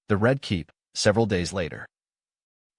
The Red Keep, several days later.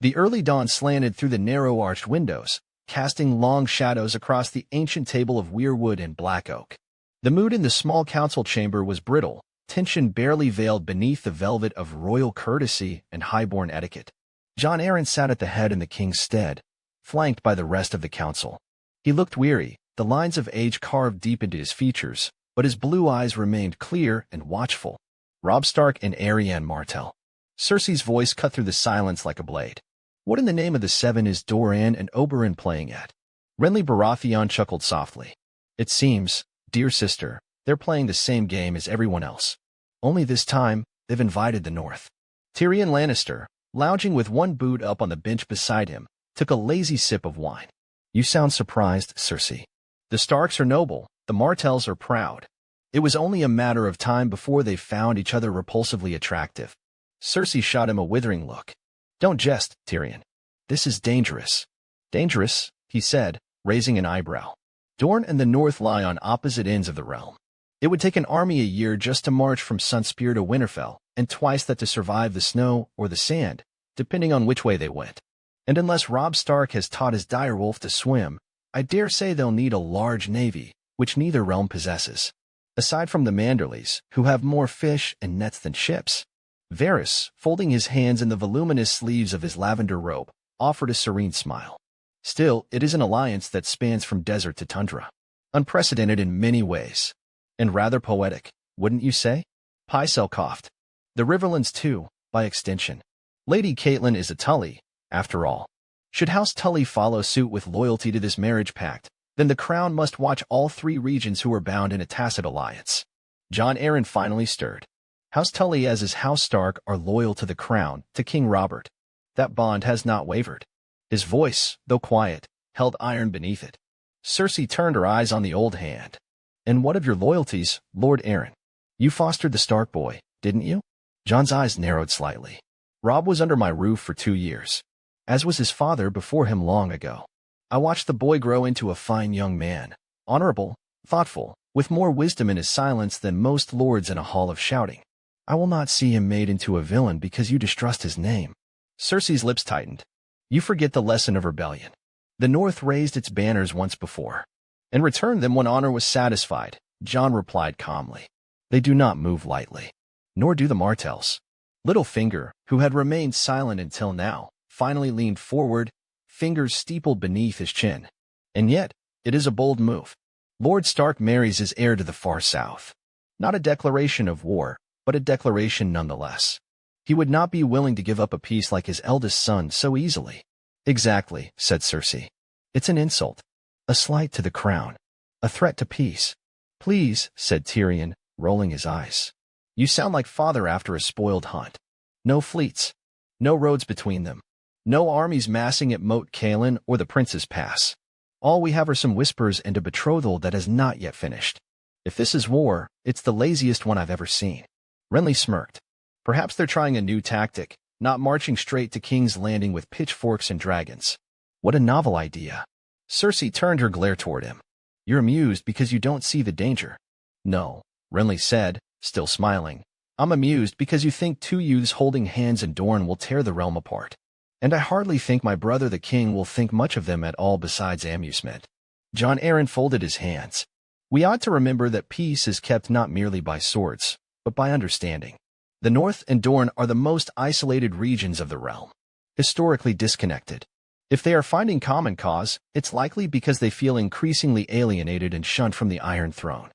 The early dawn slanted through the narrow arched windows, casting long shadows across the ancient table of weirwood and black oak. The mood in the small council chamber was brittle, tension barely veiled beneath the velvet of royal courtesy and highborn etiquette. Jon Arryn sat at the head in the king's stead, flanked by the rest of the council. He looked weary, the lines of age carved deep into his features, but his blue eyes remained clear and watchful. Robb Stark and Arianne Martell. Cersei's voice cut through the silence like a blade. What in the name of the seven is Doran and Oberyn playing at? Renly Baratheon chuckled softly. It seems, dear sister, they're playing the same game as everyone else. Only this time, they've invited the North. Tyrion Lannister, lounging with one boot up on the bench beside him, took a lazy sip of wine. You sound surprised, Cersei. The Starks are noble, the Martells are proud. It was only a matter of time before they found each other repulsively attractive. Cersei shot him a withering look. Don't jest, Tyrion. This is dangerous. Dangerous, he said, raising an eyebrow. Dorne and the North lie on opposite ends of the realm. It would take an army a year just to march from Sunspear to Winterfell, and twice that to survive the snow or the sand, depending on which way they went. And unless Robb Stark has taught his direwolf to swim, I dare say they'll need a large navy, which neither realm possesses. Aside from the Manderleys, who have more fish and nets than ships. Varys, folding his hands in the voluminous sleeves of his lavender robe, offered a serene smile. Still, it is an alliance that spans from desert to tundra. Unprecedented in many ways. And rather poetic, wouldn't you say? Pycelle coughed. The Riverlands too, by extension. Lady Catelyn is a Tully, after all. Should House Tully follow suit with loyalty to this marriage pact, then the crown must watch all three regions who are bound in a tacit alliance. Jon Arryn finally stirred. House Tully as is House Stark are loyal to the crown, to King Robert. That bond has not wavered. His voice, though quiet, held iron beneath it. Cersei turned her eyes on the old hand. And what of your loyalties, Lord Arryn? You fostered the Stark boy, didn't you? Jon's eyes narrowed slightly. Robb was under my roof for 2 years, as was his father before him long ago. I watched the boy grow into a fine young man, honorable, thoughtful, with more wisdom in his silence than most lords in a hall of shouting. I will not see him made into a villain because you distrust his name. Cersei's lips tightened. You forget the lesson of rebellion. The North raised its banners once before, and returned them when honor was satisfied, Jon replied calmly. They do not move lightly. Nor do the Martells. Littlefinger, who had remained silent until now, finally leaned forward, fingers steepled beneath his chin. And yet, it is a bold move. Lord Stark marries his heir to the far south. Not a declaration of war, but a declaration nonetheless. He would not be willing to give up a piece like his eldest son so easily. Exactly, said Cersei. It's an insult. A slight to the crown. A threat to peace. Please, said Tyrion, rolling his eyes. You sound like father after a spoiled hunt. No fleets. No roads between them. No armies massing at Moat Cailin or the Prince's Pass. All we have are some whispers and a betrothal that has not yet finished. If this is war, it's the laziest one I've ever seen. Renly smirked. Perhaps they're trying a new tactic, not marching straight to King's Landing with pitchforks and dragons. What a novel idea. Cersei turned her glare toward him. You're amused because you don't see the danger. No, Renly said, still smiling. I'm amused because you think two youths holding hands in Dorne will tear the realm apart. And I hardly think my brother the king will think much of them at all besides amusement. Jon Arryn folded his hands. We ought to remember that peace is kept not merely by swords, but by understanding. The North and Dorne are the most isolated regions of the realm, historically disconnected. If they are finding common cause, it's likely because they feel increasingly alienated and shunned from the Iron Throne.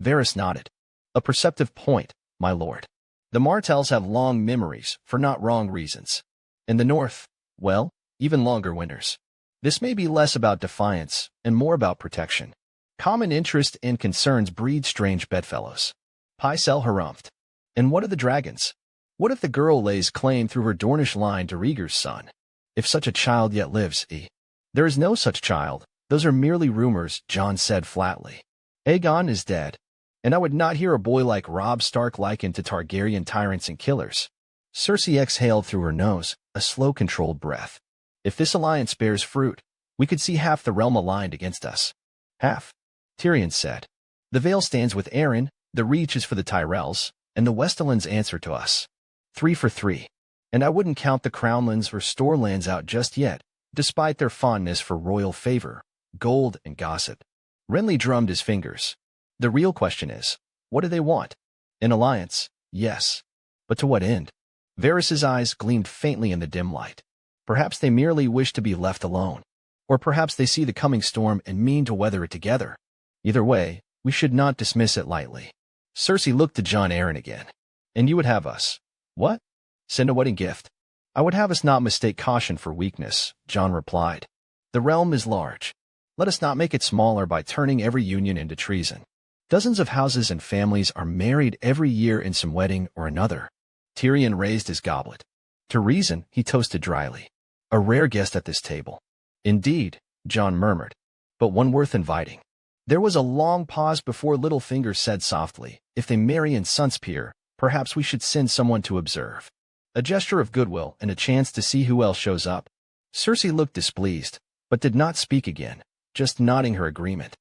Varys nodded. A perceptive point, my lord. The Martells have long memories, for not wrong reasons. In the North, well, even longer winters. This may be less about defiance and more about protection. Common interest and concerns breed strange bedfellows. Pycelle harumphed. And what of the dragons? What if the girl lays claim through her Dornish line to Rhaegar's son? If such a child yet lives, There is no such child. Those are merely rumors, Jon said flatly. Aegon is dead. And I would not hear a boy like Robb Stark likened to Targaryen tyrants and killers. Cersei exhaled through her nose, a slow, controlled breath. If this alliance bears fruit, we could see half the realm aligned against us. Half, Tyrion said. The Vale stands with Arryn, the Reach is for the Tyrells, and the Westerlands answer to us. 3 for 3. And I wouldn't count the crownlands or storelands out just yet, despite their fondness for royal favor, gold, and gossip. Renly drummed his fingers. The real question is, what do they want? An alliance, yes. But to what end? Varys's eyes gleamed faintly in the dim light. Perhaps they merely wish to be left alone. Or perhaps they see the coming storm and mean to weather it together. Either way, we should not dismiss it lightly. Cersei looked to Jon Arryn again. And you would have us. What? Send a wedding gift. I would have us not mistake caution for weakness, Jon replied. The realm is large. Let us not make it smaller by turning every union into treason. Dozens of houses and families are married every year in some wedding or another. Tyrion raised his goblet. To reason, he toasted dryly. A rare guest at this table. Indeed, Jon murmured, but one worth inviting. There was a long pause before Littlefinger said softly, if they marry in Sunspear, perhaps we should send someone to observe. A gesture of goodwill and a chance to see who else shows up. Cersei looked displeased, but did not speak again, just nodding her agreement.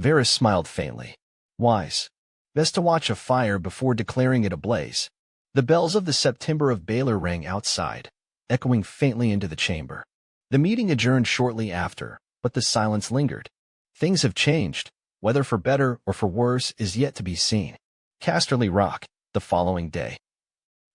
Varys smiled faintly. Wise. Best to watch a fire before declaring it ablaze. The bells of the September of Baelor rang outside, echoing faintly into the chamber. The meeting adjourned shortly after, but the silence lingered. Things have changed. Whether for better or for worse is yet to be seen. Casterly Rock, the following day.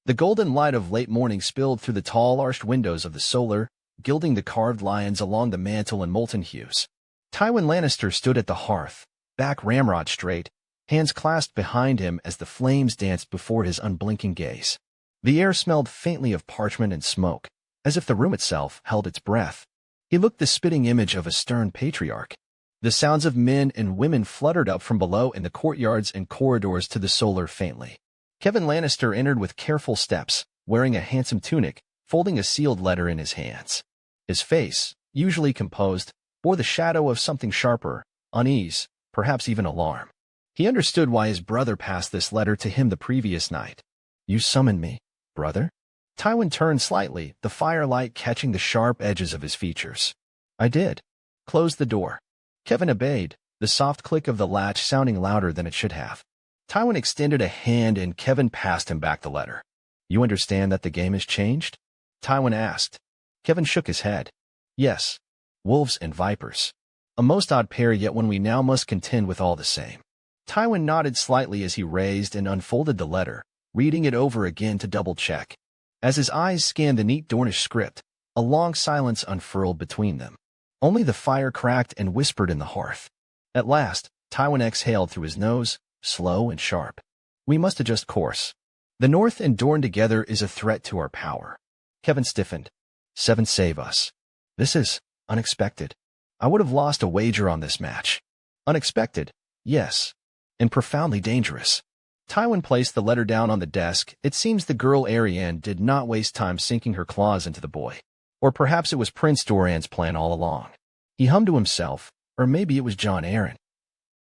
The golden light of late morning spilled through the tall arched windows of the solar, gilding the carved lions along the mantel in molten hues. Tywin Lannister stood at the hearth, back ramrod straight, hands clasped behind him as the flames danced before his unblinking gaze. The air smelled faintly of parchment and smoke, as if the room itself held its breath. He looked the spitting image of a stern patriarch. The sounds of men and women fluttered up from below in the courtyards and corridors to the solar faintly. Kevan Lannister entered with careful steps, wearing a handsome tunic, folding a sealed letter in his hands. His face, usually composed, bore the shadow of something sharper, unease, perhaps even alarm. He understood why his brother passed this letter to him the previous night. You summoned me, brother? Tywin turned slightly, the firelight catching the sharp edges of his features. I did. Close the door. Kevan obeyed, the soft click of the latch sounding louder than it should have. Tywin extended a hand and Kevan passed him back the letter. You understand that the game has changed? Tywin asked. Kevan shook his head. Yes. Wolves and vipers. A most odd pair, yet one we now must contend with all the same. Tywin nodded slightly as he raised and unfolded the letter, reading it over again to double-check. As his eyes scanned the neat Dornish script, a long silence unfurled between them. Only the fire cracked and whispered in the hearth. At last, Tywin exhaled through his nose, slow and sharp. We must adjust course. The North and Dorne together is a threat to our power. Kevan stiffened. 7 save us. This is unexpected. I would have lost a wager on this match. Unexpected, yes. And profoundly dangerous. Tywin placed the letter down on the desk. It seems the girl Arianne did not waste time sinking her claws into the boy. Or perhaps it was Prince Doran's plan all along. He hummed to himself, or maybe it was Jon Arryn.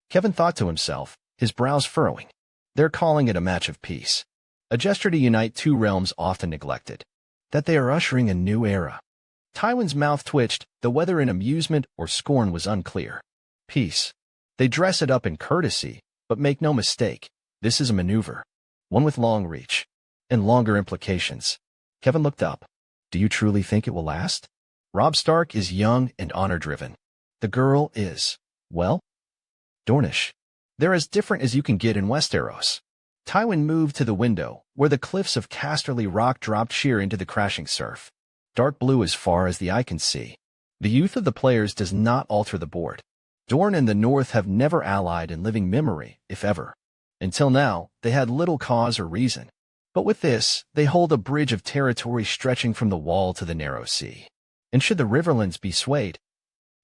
Kevan thought to himself, his brows furrowing. They're calling it a match of peace. A gesture to unite two realms often neglected. That they are ushering a new era. Tywin's mouth twitched, though whether in amusement or scorn was unclear. Peace. They dress it up in courtesy, but make no mistake, this is a maneuver. One with long reach. And longer implications. Kevan looked up. Do you truly think it will last? Robb Stark is young and honor-driven. The girl is, well, Dornish. They're as different as you can get in Westeros. Tywin moved to the window, where the cliffs of Casterly Rock dropped sheer into the crashing surf. Dark blue as far as the eye can see. The youth of the players does not alter the board. Dorne and the North have never allied in living memory, if ever. Until now, they had little cause or reason. But with this, they hold a bridge of territory stretching from the wall to the narrow sea. And should the Riverlands be swayed?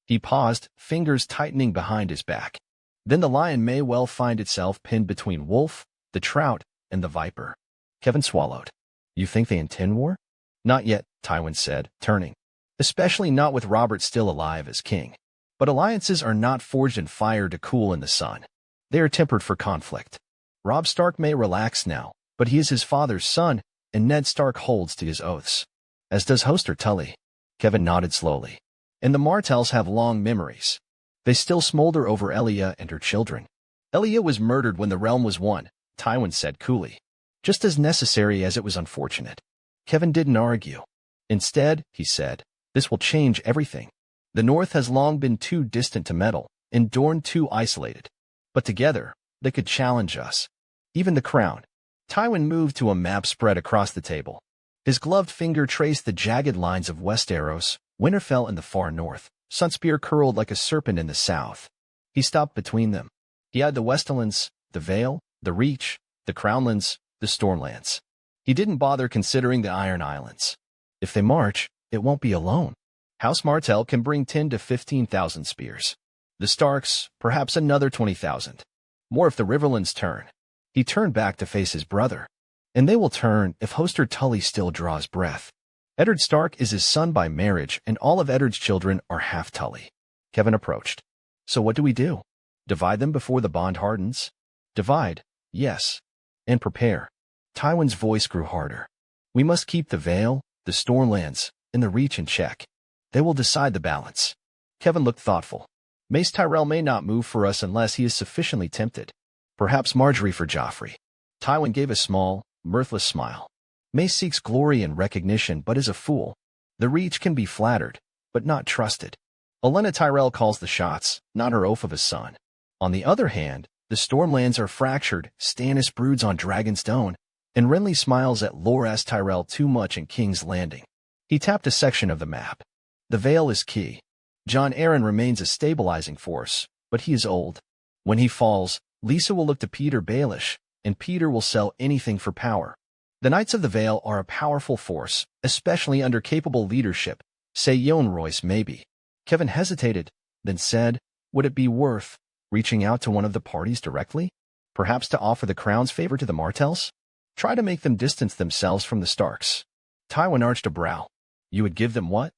He paused, fingers tightening behind his back. Then the lion may well find itself pinned between wolf, the trout, and the viper. Kevan swallowed. You think they intend war? Not yet, Tywin said, turning. Especially not with Robert still alive as king. But alliances are not forged in fire to cool in the sun. They are tempered for conflict. Robb Stark may relax now, but he is his father's son, and Ned Stark holds to his oaths. As does Hoster Tully. Kevan nodded slowly. And the Martells have long memories. They still smolder over Elia and her children. Elia was murdered when the realm was won, Tywin said coolly. just as necessary as it was unfortunate. Kevin didn't argue. Instead, he said, this will change everything. The North has long been too distant to meddle, and Dorne too isolated. But together, they could challenge us. Even the crown. Tywin moved to a map spread across the table. His gloved finger traced the jagged lines of Westeros, Winterfell in the far north, Sunspear curled like a serpent in the south. He stopped between them. He had the Westerlands, the Vale, the Reach, the Crownlands, the Stormlands. He didn't bother considering the Iron Islands. If they march, it won't be alone. House Martell can bring 10 to 15,000 spears. The Starks, perhaps another 20,000. More if the Riverlands turn. He turned back to face his brother. And they will turn if Hoster Tully still draws breath. Eddard Stark is his son by marriage, and all of Eddard's children are half Tully. Kevin approached. So what do we do? Divide them before the bond hardens? Divide, yes. And prepare. Tywin's voice grew harder. We must keep the Vale, the Stormlands, and the Reach in check. They will decide the balance. Kevin looked thoughtful. Mace Tyrell may not move for us unless he is sufficiently tempted. Perhaps Marjorie for Joffrey. Tywin gave a small, mirthless smile. Mace seeks glory and recognition but is a fool. The Reach can be flattered, but not trusted. Olenna Tyrell calls the shots, not her oaf of a son. On the other hand, the Stormlands are fractured, Stannis broods on Dragonstone, and Renly smiles at Loras Tyrell too much in King's Landing. He tapped a section of the map. The Vale is key. Jon Arryn remains a stabilizing force, but he is old. When he falls, Lisa will look to Peter Baelish, and Peter will sell anything for power. The Knights of the Vale are a powerful force, especially under capable leadership, say Yohn Royce maybe. Kevin hesitated, then said, would it be worth reaching out to one of the parties directly? Perhaps to offer the crown's favor to the Martells? Try to make them distance themselves from the Starks. Tywin arched a brow. You would give them what?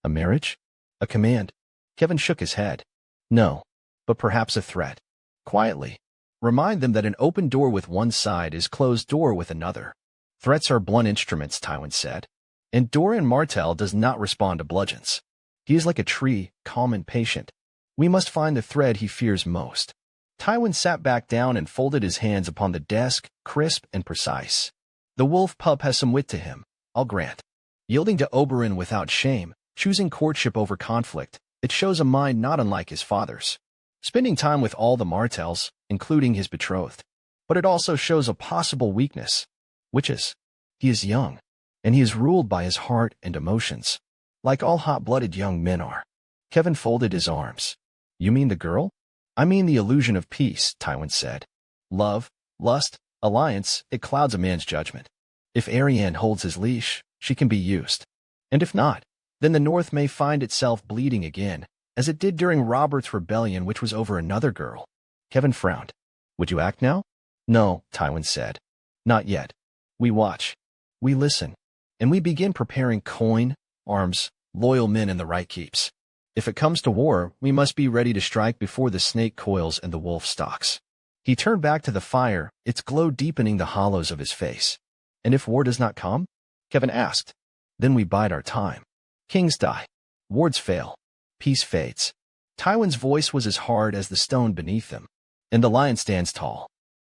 A marriage? A command? Kevin shook his head. No, but perhaps a threat. Quietly. Remind them that an open door with one side is closed door with another. Threats are blunt instruments, Tywin said. And Doran Martell does not respond to bludgeons. He is like a tree, calm and patient. We must find the thread he fears most. Tywin sat back down and folded his hands upon the desk, crisp and precise. The wolf pup has some wit to him, I'll grant. Yielding to Oberyn without shame, choosing courtship over conflict, it shows a mind not unlike his father's. Spending time with all the Martells, including his betrothed. But it also shows a possible weakness, which is, he is young, and he is ruled by his heart and emotions, like all hot-blooded young men are. Kevin folded his arms. You mean the girl? I mean the illusion of peace, Tywin said. Love, lust, alliance, it clouds a man's judgment. If Arianne holds his leash, she can be used. And if not, then the North may find itself bleeding again, as it did during Robert's rebellion, which was over another girl. Kevin frowned. Would you act now? No, Tywin said. Not yet. We watch. We listen. And we begin preparing coin, arms, loyal men in the right keeps. If it comes to war, we must be ready to strike before the snake coils and the wolf stalks. He turned back to the fire, its glow deepening the hollows of his face. And if war does not come? Kevin asked. Then we bide our time. Kings die. Wards fail. Peace fades. Tywin's voice was as hard as the stone beneath them. And the lion stands tall.